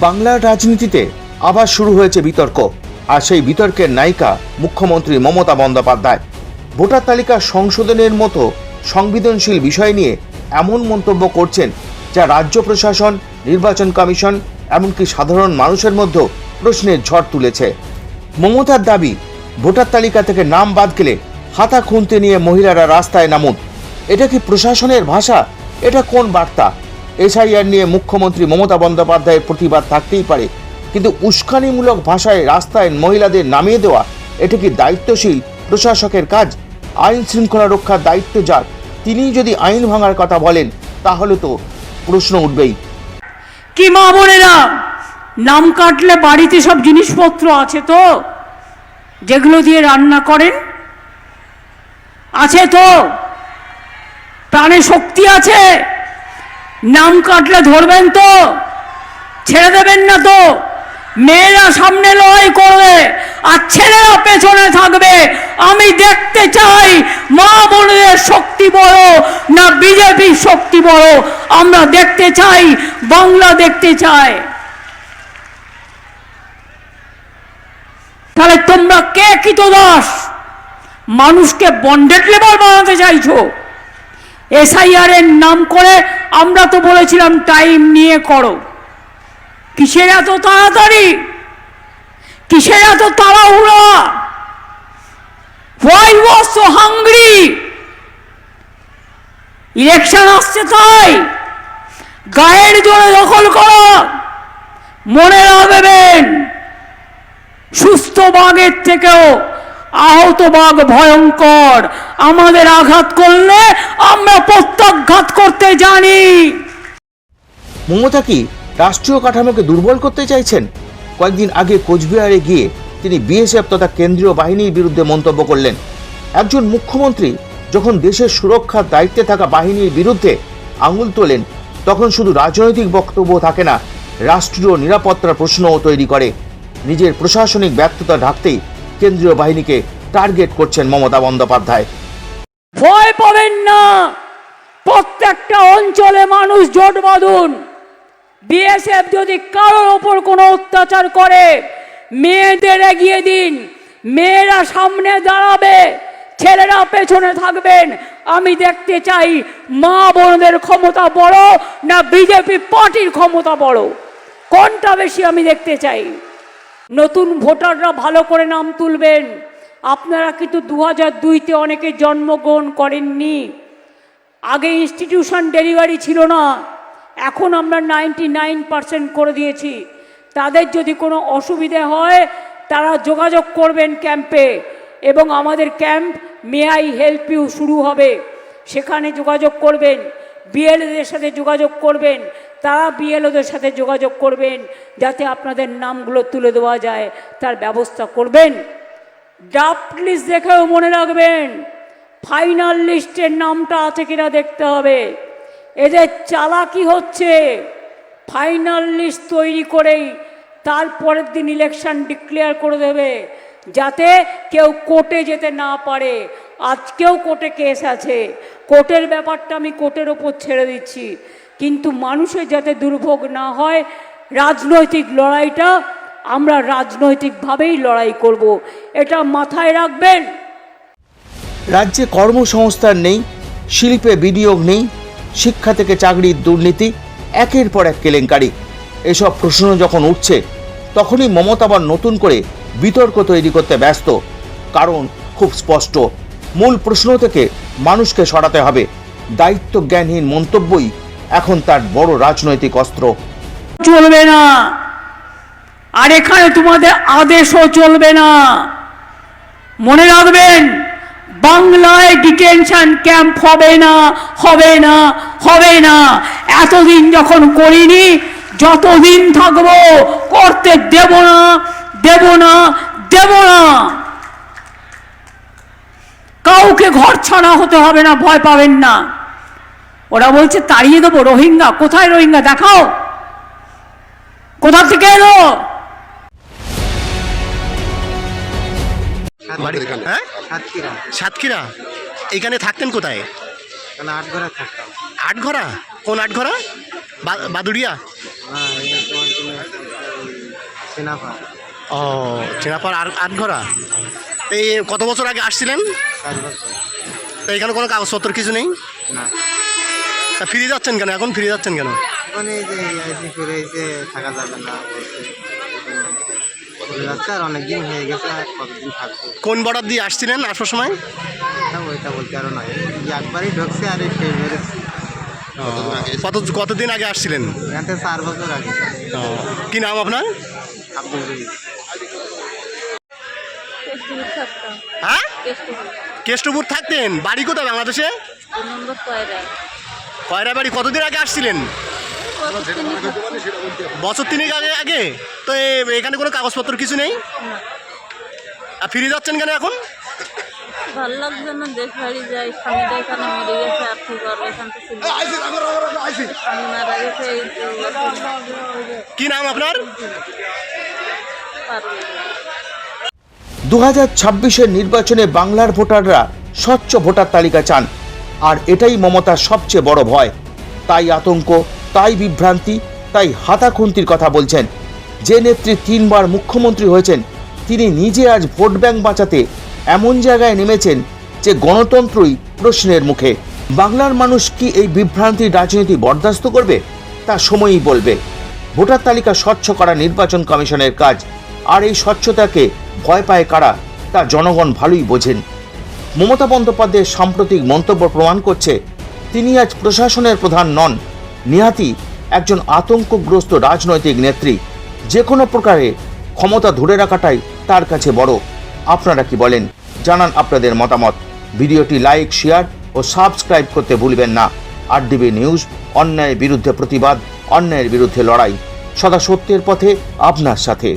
বাংলার রাজনীতিতে আবার শুরু হয়েছে বিতর্ক, আর সেই বিতর্কের নায়িকা মুখ্যমন্ত্রী মমতা বন্দ্যোপাধ্যায়। ভোটার তালিকা সংশোধনের মতো সংবেদনশীল বিষয় নিয়ে এমন মন্তব্য করছেন যা রাজ্য প্রশাসন, নির্বাচন কমিশন, এমনকি সাধারণ মানুষের মধ্যেও প্রশ্নের ঝড় তুলেছে। মমতার দাবি, ভোটার তালিকা থেকে নাম বাদ গেলে হাতা খুন্তি নিয়ে মহিলারা রাস্তায় নামুন। এটা কি প্রশাসনের ভাষা? এটা কোন বার্তা? এসআইআর নিয়ে মুখ্যমন্ত্রী মমতা বন্দ্যোপাধ্যায়ের প্রতিবাদ থাকতেই পারে, কিন্তু উস্কানিমূলক ভাষায় রাস্তায় মহিলাদের নামিয়ে দেওয়া, এটা কি দায়িত্বশীল প্রশাসকের কাজ? আইন শৃঙ্খলা রক্ষার দায়িত্ব যার, তিনি যদি আইন ভাঙার কথা বলেন তাহলে তো প্রশ্ন উঠবেই। কি মা বোনেরা, নাম কাটলে বাড়িতে সব জিনিসপত্র আছে তো, যেগুলো দিয়ে রান্না করেন? আছে তো? প্রাণে শক্তি আছে? নাম কাটলে ধরবেন তো? ছেড়ে দেবেন না তো? মেয়েরা সামনে লড়াই করবে আর ছেলেরা পেছনে থাকবে। আমি দেখতে চাই মা বোনদের শক্তি বড় না বিজেপির শক্তি বড়। আমরা দেখতে চাই, বাংলা দেখতে চাই। তাহলে তোমরা কে কৃতদাস? মানুষকে বন্ডেড লেবার বানাতে চাইছো। এসআইআর এর নাম করে আমরা তো বলেছিলাম টাইম নিয়ে করো। কিসের এত তাড়াতাড়ি? কিসের এত তাড়াহুড়া? Why was so hungry? Election আসছে তাই গায়ের জোরে দখল করো। মনে রাখবেন, সুস্থ বাঘের থেকেও আহত বাঘ ভয়ঙ্কর। আমাদের আঘাত করলে আমরা প্রত্যাঘাত করতে জানি। মমতা কি রাষ্ট্রীয় কাঠামোকে দুর্বল করতে চাইছেন? কয়েকদিন আগে কোচবিহারে গিয়ে তিনি বিএসএফ তথা কেন্দ্রীয় বাহিনীর বিরুদ্ধে মন্তব্য করলেন। একজন মুখ্যমন্ত্রী যখন দেশের সুরক্ষার দায়িত্বে থাকা বাহিনীর বিরুদ্ধে আঙুল তোলেন, তখন শুধু রাজনৈতিক বক্তব্য থাকে না, রাষ্ট্রীয় নিরাপত্তার প্রশ্নও তৈরি করে। নিজের প্রশাসনিক ব্যর্থতা ঢাকতেই কেন্দ্রীয় বাহিনীকে টার্গেট করছেন মমতা বন্দ্যোপাধ্যায়। ভয় পাবেন না, প্রত্যেকটা অঞ্চলে মানুষ জোট বাঁধুন। বিএসএফ যদি কারোর ওপর কোনো অত্যাচার করে, মেয়েদের এগিয়ে দিন। মেয়েরা সামনে দাঁড়াবে, ছেলেরা পেছনে থাকবেন। আমি দেখতে চাই মা বোনদের ক্ষমতা বড় না বিজেপি পার্টির ক্ষমতা বড়, কোনটা বেশি আমি দেখতে চাই। নতুন ভোটাররা ভালো করে নাম তুলবেন। আপনারা কিন্তু 2002-তে অনেকে জন্মগ্রহণ করেননি। আগে ইনস্টিটিউশন ডেলিভারি ছিল না, এখন আমরা 99% করে দিয়েছি। তাদের যদি কোনো অসুবিধে হয় তারা যোগাযোগ করবেন ক্যাম্পে, এবং আমাদের camp may I help you শুরু হবে, সেখানে যোগাযোগ করবেন। বিএলওদের সাথে যোগাযোগ করবেন, তারা বিএলওদের সাথে যোগাযোগ করবেন, যাতে আপনাদের নামগুলো তুলে দেওয়া যায় তার ব্যবস্থা করবেন। ড্রাফট লিস্ট দেখেও মনে রাখবেন, ফাইনাল লিস্টের নামটা আছে কিনা দেখতে হবে। এদের চালাকি হচ্ছে, ফাইনাল লিস্ট তৈরি করেই তারপরের দিন ইলেকশন ডিক্লেয়ার করে দেবে, যাতে কেউ কোর্টে যেতে না পারে। আজকেও কোর্টে কেস আছে, কোর্টের ব্যাপারটা আমি কোর্টের ওপর ছেড়ে দিচ্ছি, কিন্তু মানুষের যাতে দুর্ভোগ না হয়, রাজনৈতিক লড়াইটা আমরা রাজনৈতিকভাবেই লড়াই করব, এটা মাথায় রাখবেন। রাজ্যে কর্মসংস্থান নেই, শিল্পে বিনিয়োগ নেই, শিক্ষা থেকে চাকরির দুর্নীতি, একের পর এক কেলেঙ্কারি। এসব প্রশ্ন যখন উঠছে, তখনই মমতা আবার নতুন করে বিতর্ক তৈরি করতে ব্যস্ত। কারণ খুব স্পষ্ট, মূল প্রশ্ন থেকে মানুষকে সরাতে হবে। দায়িত্ব জ্ঞানহীন মন্তব্যই এখন তার বড় রাজনৈতিক অস্ত্র। চলবে না, আর এখানে তোমাদের আদেশও চলবে না। মনে রাখবেন, বাংলায় ডিটেনশন ক্যাম্প হবে না, হবে না, হবে না। এতদিন যখন করিনি, যতদিন থাকবো করতে দেব না, দেব না, দেব না। কাউকে ঘর ছাড়া হতে হবে না, ভয় পাবেন না। ওরা বলছে তাড়িয়ে দেবো রোহিঙ্গা। কোথায় রোহিঙ্গা? দেখাও, কোথা থেকে এলো? সাতক্ষীরা। এখানে থাকতেন কোথায়? আটঘরা থাকতাম। আটঘরা? কোন আটঘরা? বাদুড়িয়া? হ্যাঁ, চেনাপাড়া ও চেনাপার আর আটঘরা। এই কত বছর আগে আসছিলেন? 4 বছর। তো এখানে কোনো কাগজপত্র কিছু নেই? না, তা ফিরে যাচ্ছেন কেন? এখন ফিরে যাচ্ছেন কেন? ওখানে এই যে আইসি ফিরে এসে থাকা যাবে না বলছে, চলে যাচ্ছে। আর অনেকদিন হয়ে গেছে, আর কতদিন থাকবো কোন বর্ডার দিয়ে আসছিলেন আসার সময়? ওইটা বলতে আরো নয়। একবারই ঢুকছে আর এই ফের বেরোচ্ছে। কতদিন আগে আসছিলেন? এখান থেকে 4 বছর আগে। কি নাম আপনার? আব্দুল জলিল। হ্যাঁ, কেষ্টপুর থাকতেন। বাড়ি কোথায় বাংলাদেশে? কয়রা বাড়ি। কতদিন আগে আসছিলেন? বছর 3 আগে। তো এখানে কোনো কাগজপত্র কিছু নেই? আর ফিরে যাচ্ছেন কেন এখন? ভাল লাগছে না, দেশ বাড়ি যাই। স্বামীটা এখানে মরে গেছে, আর কি করবো? এখান থেকে স্বামী মারা গেছে, এই কি নাম আপনার? পারবে 2026-এর নির্বাচনে বাংলার ভোটাররা স্বচ্ছ ভোটার তালিকা চান, আর এটাই মমতার সবচেয়ে বড় ভয়। তাই আতঙ্ক, তাই বিভ্রান্তি, তাই হাতাখুন্তির কথা বলছেন। যে নেত্রী 3 বার মুখ্যমন্ত্রী হয়েছেন, তিনি নিজে আজ ভোট ব্যাংক বাঁচাতে এমন জায়গায় নেমেছেন যে গণতন্ত্রই প্রশ্নের মুখে। বাংলার মানুষ কি এই বিভ্রান্তির রাজনীতি বরদাস্ত করবে? তা সময়ই বলবে। ভোটার তালিকা স্বচ্ছ করা নির্বাচন কমিশনের কাজ, আর এই স্বচ্ছতাকে ভয় পায় কারা তা জনগণ ভালোই বোঝেন। মমতা বন্দ্যোপাধ্যায়ের সাম্প্রতিক মন্তব্য প্রমাণ করছে তিনি আজ প্রশাসনের প্রধান নন, নিহাতি একজন আতঙ্কগ্রস্ত রাজনৈতিক নেত্রী। যে কোনো প্রকারে ক্ষমতা ধরে রাখাটাই তার কাছে বড়। আপনারা কি বলেন? জানান আপনাদের মতামত। ভিডিওটি লাইক, শেয়ার ও সাবস্ক্রাইব করতে ভুলবেন না। আরডিবি নিউজ, অন্যায়ের বিরুদ্ধে প্রতিবাদ, অন্যায়ের বিরুদ্ধে লড়াই, সদা সত্যের পথে আপনার সাথে।